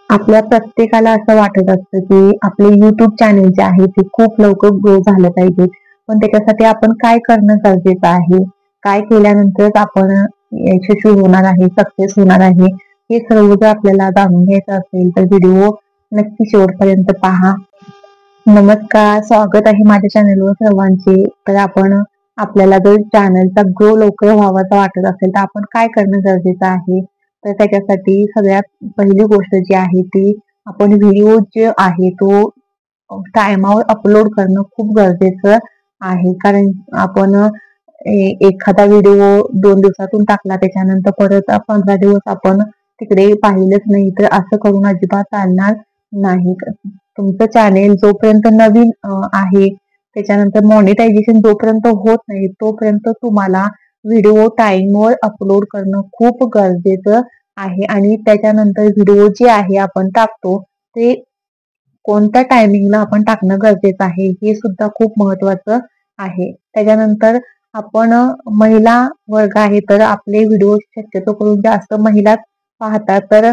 आपल्या प्रत्येकाला असं वाटत असतं की आपले युट्यूब चॅनल जे आहे ते खूप लवकर ग्रो झालं पाहिजे. पण त्याच्यासाठी आपण काय करणं गरजेचं आहे, काय केल्यानंतर आपण यशस्वी होणार आहे, सक्सेस होणार आहे, हे सर्व जर आपल्याला जाणून घ्यायचं असेल तर व्हिडिओ नक्की शेवटपर्यंत पहा. नमस्कार, स्वागत आहे माझ्या चॅनलवर सर्वांचे. तर आपल्याला जर चॅनलचा ग्रो लवकर व्हावासा वाटत असेल तर आपण काय करणं गरजेचं आहे. तर त्याच्यासाठी सगळ्यात पहिली गोष्ट जी आहे ती आपण व्हिडिओ जे आहे तो टायमावर अपलोड करणं खूप गरजेचं आहे. कारण आपण एखादा व्हिडिओ 2 दिवसातून टाकला, त्याच्यानंतर परत 15 दिवस आपण तिकडे पाहिलंच नाही, तर असं करून अजिबात चालणार नाही. तुमचं चॅनेल जोपर्यंत नवीन आहे, त्याच्यानंतर मॉनिटायझेशन जोपर्यंत होत नाही तोपर्यंत तुम्हाला व्हिडिओ टाइमवर अपलोड करणं खूप गरजेचं आहे. आणि त्याच्यानंतर व्हिडिओ जे आहे आपण टाकतो ते कोणत्या टायमिंगला आपण टाकणं गरजेचं आहे हे सुद्धा खूप महत्वाचं आहे. त्याच्यानंतर आपण महिला वर्ग आहे तर आपले व्हिडिओ शक्यतो करून जास्त महिलाच पाहतात, तर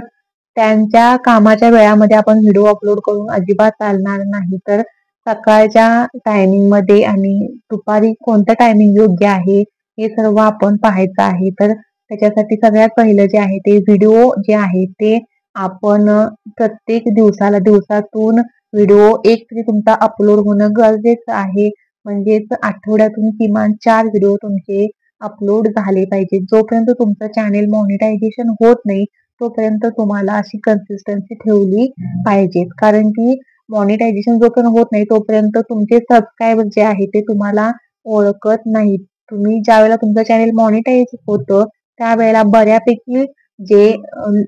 त्यांच्या कामाच्या वेळामध्ये आपण व्हिडिओ अपलोड करून अजिबात चालणार नाही. तर सकाळच्या टायमिंग मध्ये आणि दुपारी कोणतं टायमिंग योग्य आहे हे सर्व आपण पाहायचं आहे. तर त्याच्यासाठी सगळ्यात पहिलं जे आहे ते व्हिडिओ जे आहे ते आपण प्रत्येक दिवसातून व्हिडिओ एक तरी तुमचा अपलोड होणं गरजेचं आहे. म्हणजेच आठवड्यातून किमान 4 व्हिडिओ तुमचे अपलोड झाले पाहिजे. जोपर्यंत तुमचं चॅनेल मॉनिटायझेशन होत नाही तोपर्यंत तुम्हाला अशी कन्सिस्टन्सी ठेवली पाहिजे. कारण की मॉनिटायझेशन जोपर्यंत होत नाही तोपर्यंत तुमचे सबस्क्रायबर जे आहे ते तुम्हाला ओळखत नाहीत. तुम्ही ज्यावेळेला तुमचं चॅनेल मॉनिटाईज होतं त्यावेळेला बऱ्यापैकी जे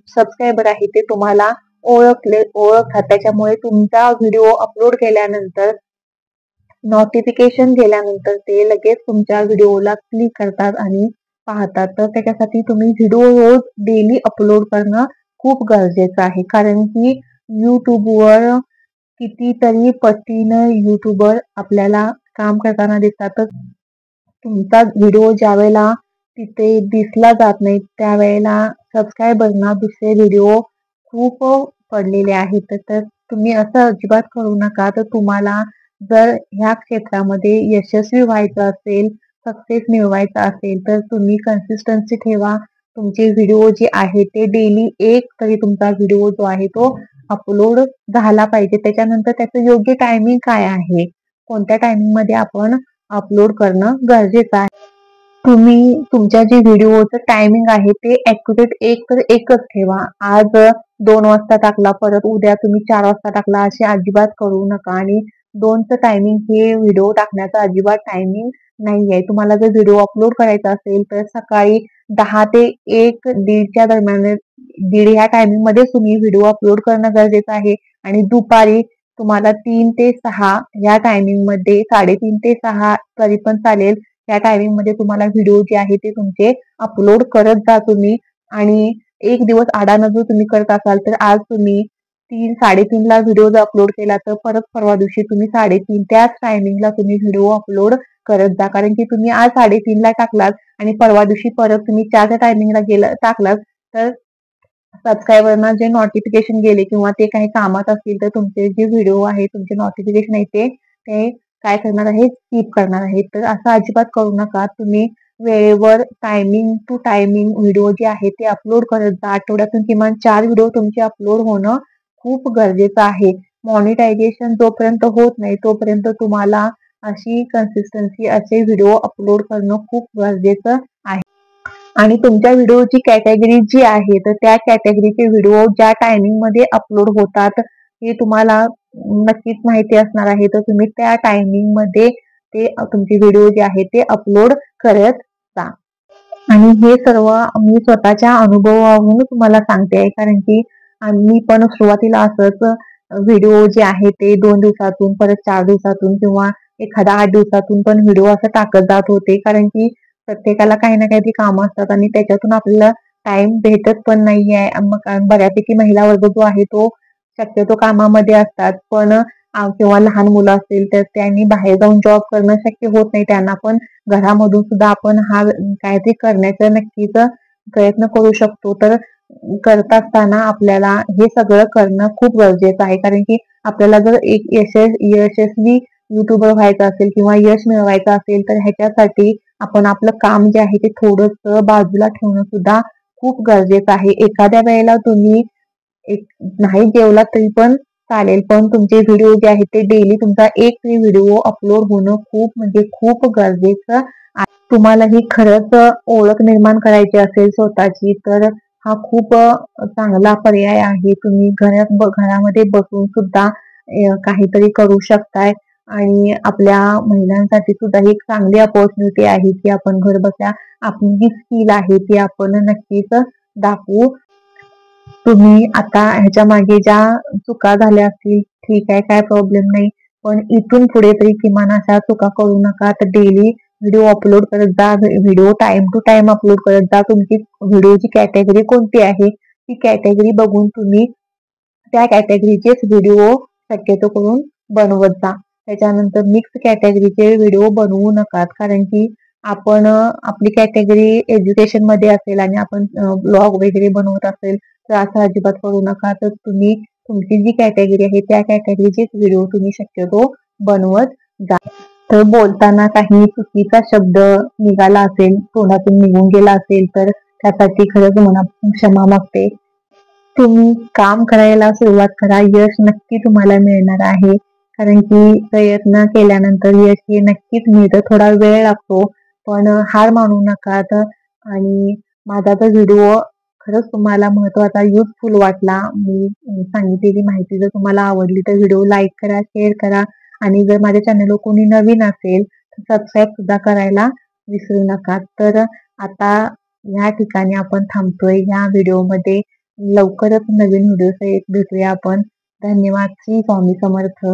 सबस्क्रायबर आहे ते तुम्हाला ओळखतात. त्याच्यामुळे तुमचा व्हिडिओ अपलोड केल्यानंतर नोटिफिकेशन गेल्यानंतर ते लगेच तुमच्या व्हिडिओला क्लिक करतात आणि पाहतात. तर त्याच्यासाठी तुम्ही व्हिडिओ रोज डेली अपलोड करणं खूप गरजेचं आहे. कारण की युट्यूबवर कितीतरी पटीनं युट्यूबर आपल्याला काम करताना दिसतात. तर तुमचा व्हिडिओ ज्यावेळेला तिथे दिसला जात नाही त्यावेळेला सबस्क्रायबरना दुसरे व्हिडिओ खूप पडलेले आहेत. तर तुम्ही असं अजिबात करू नका. तर तुम्हाला जर ह्या क्षेत्रामध्ये यशस्वी व्हायचं असेल, सक्सेस मिळवायचा असेल तर तुम्ही कन्सिस्टन्सी ठेवा. तुमचे व्हिडिओ जे आहे ते डेली एक तरी तुमचा व्हिडिओ जो आहे तो अपलोड झाला पाहिजे. त्याच्यानंतर त्याचं योग्य टायमिंग काय आहे, कोणत्या टायमिंग मध्ये आपण अपलोड करणं गरजेचं आहे. तुम्ही तुमच्या जे व्हिडिओचं टायमिंग आहे ते ऍक्युरेट एकच ठेवा. आज 2 वाजता टाकला, परत उद्या तुम्ही 4 वाजता टाकला, असे अजिबात करू नका. आणि 2चं टायमिंग हे व्हिडिओ टाकण्याचं अजिबात टायमिंग नाही आहे. तुम्हाला जर व्हिडिओ अपलोड करायचा असेल तर सकाळी 10 ते 1, 1:30च्या दरम्यान, 1:30 ह्या टायमिंग मध्ये तुम्ही व्हिडिओ अपलोड करणं गरजेचं आहे. आणि दुपारी तुम्हाला 3 ते 6 या टायमिंग मध्ये, 3:30 ते 6 तरी पण चालेल, या टायमिंग मध्ये तुम्हाला व्हिडिओ जे आहे ते तुमचे अपलोड करत जा तुम्ही. आणि एक दिवस आडानं जर तुम्ही करत असाल तर आज तुम्ही 3-3:30 ला व्हिडिओ जर अपलोड केला तर परत परवा दिवशी तुम्ही 3:30 त्याच टायमिंगला तुम्ही व्हिडिओ अपलोड करत जा. कारण की तुम्ही आज 3:30 ला टाकलात आणि परवा दिवशी परत तुम्ही 4च्या टायमिंगला टाकलात तर सबस्क्रायबरना जे नोटिफिकेशन गेले किंवा ते काही कामात असतील तर तुमचे जे व्हिडिओ आहे, तुमचे नोटिफिकेशन आहे ते काय करणार आहे, स्किप करणार आहे. तर असं अजिबात करू नका. तुम्ही वेळेवर टायमिंग टू टायमिंग व्हिडिओ जे आहे ते अपलोड करत जा. आठवड्यातून किमान 4 व्हिडिओ तुमचे अपलोड होणं खूप गरजेचं आहे. मॉनिटायझेशन जोपर्यंत होत नाही तोपर्यंत तुम्हाला अशी कन्सिस्टन्सी असे व्हिडिओ अपलोड करणं खूप गरजेचं आहे. आणि तुमच्या व्हिडिओची कॅटेगरी जी आहे तर त्या कॅटेगरीचे व्हिडिओ ज्या टायमिंग मध्ये अपलोड होतात हे तुम्हाला नक्कीच माहिती असणार आहे. तर तुम्ही त्या टायमिंग मध्ये ते तुमचे व्हिडिओ जे आहे ते अपलोड करत जा. आणि हे सर्व मी स्वतःच्या अनुभवावरून तुम्हाला सांगते आहे. कारण की मी पण सुरुवातीला असंच व्हिडिओ जे आहे ते 2 दिवसातून, परत 4 दिवसातून किंवा एखादा 8 दिवसातून पण व्हिडिओ असं टाकत जात होते. कारण की प्रत्येकाला काही ना काहीतरी कामं असतात आणि त्याच्यातून आपल्याला टाइम भेटत पण नाहीये. मग बऱ्यापैकी महिला वर्ग जो आहे तो शक्यतो कामामध्ये असतात. पण किंवा लहान मुलं असतील तर त्यांनी बाहेर जाऊन जॉब करणं शक्य होत नाही त्यांना. पण घरामधून सुद्धा आपण हा काहीतरी करण्याचा नक्कीच प्रयत्न करू शकतो. तर करत असताना आपल्याला हे सगळं करणं खूप गरजेचं आहे. कारण की आपल्याला जर एक यशस्वी युट्यूबर व्हायचं असेल किंवा यश मिळवायचं असेल तर ह्याच्यासाठी आपण आपलं काम जे आहे ते थोडंसं बाजूला ठेवणं सुद्धा खूप गरजेचं आहे. एखाद्या वेळेला तुम्ही एक नाही जेवला तरी पण चालेल, पण तुमचे व्हिडिओ जे आहेत ते डेली तुमचा एक तरी व्हिडिओ अपलोड होणं खूप म्हणजे खूप गरजेचं आहे. तुम्हाला ही खरंच ओळख निर्माण करायची असेल स्वतःची तर हा खूप चांगला पर्याय आहे. तुम्ही घरामध्ये बसून सुद्धा काहीतरी करू शकताय आणि आपल्या महिलांसाठी सुद्धा ही एक चांगली अपॉर्च्युनिटी आहे की आपण घर बसल्या आपली जी स्किल आहे ती आपण नक्कीच दाखवू. तुम्ही आता ह्याच्या मागे ज्या चुका झाल्या असतील ठीक आहे, काय प्रॉब्लेम नाही. पण इथून पुढे तरी किमान अशा चुका करू नका. तर डेली व्हिडिओ अपलोड करत जा, video time to time upload करत जा. तुमची व्हिडिओची कॅटेगरी कोणती आहे ती कॅटेगरी बघून तुम्ही त्या कॅटेगरीचेच व्हिडिओ शक्यतो करून बनवत जा. त्याच्यानंतर मिक्स कॅटेगरीचे व्हिडिओ बनवू नका. कारण की आपण आपली कॅटेगरी एज्युकेशन मध्ये असेल आणि आपण ब्लॉग वगैरे बनवत असेल तर असं अजिबात करू नका. तर तुम्ही तुमची जी कॅटेगरी आहे त्या कॅटेगरीचेच व्हिडिओ तुम्ही शक्यतो बनवत जा. तर बोलताना काही चुकीचा शब्द निघाला असेल, तोंडातून निघून गेला असेल तर त्यासाठी खरंच मनापासून क्षमा मागते. तुम्ही काम करायला सुरुवात करा. यश नक्की तुम्हाला मिळणार आहे. कारण की प्रयत्न केल्यानंतर यश हे नक्कीच मिळतं. थोडा वेळ लागतो, पण हार मानू नका. आणि माझा तर व्हिडिओ खरंच तुम्हाला महत्वाचा युजफुल वाटला. मी सांगितलेली माहिती जर तुम्हाला आवडली तर व्हिडिओ लाईक करा, शेअर करा आणि जर माझ्या चॅनलवर कोणी नवीन असेल तर सबस्क्राईब सुद्धा करायला विसरू नका. तर आता या ठिकाणी आपण थांबतोय या व्हिडिओमध्ये. लवकरच नवीन व्हिडिओ सहित भेटूया आपण. धन्यवाद. श्री स्वामी समर्थ.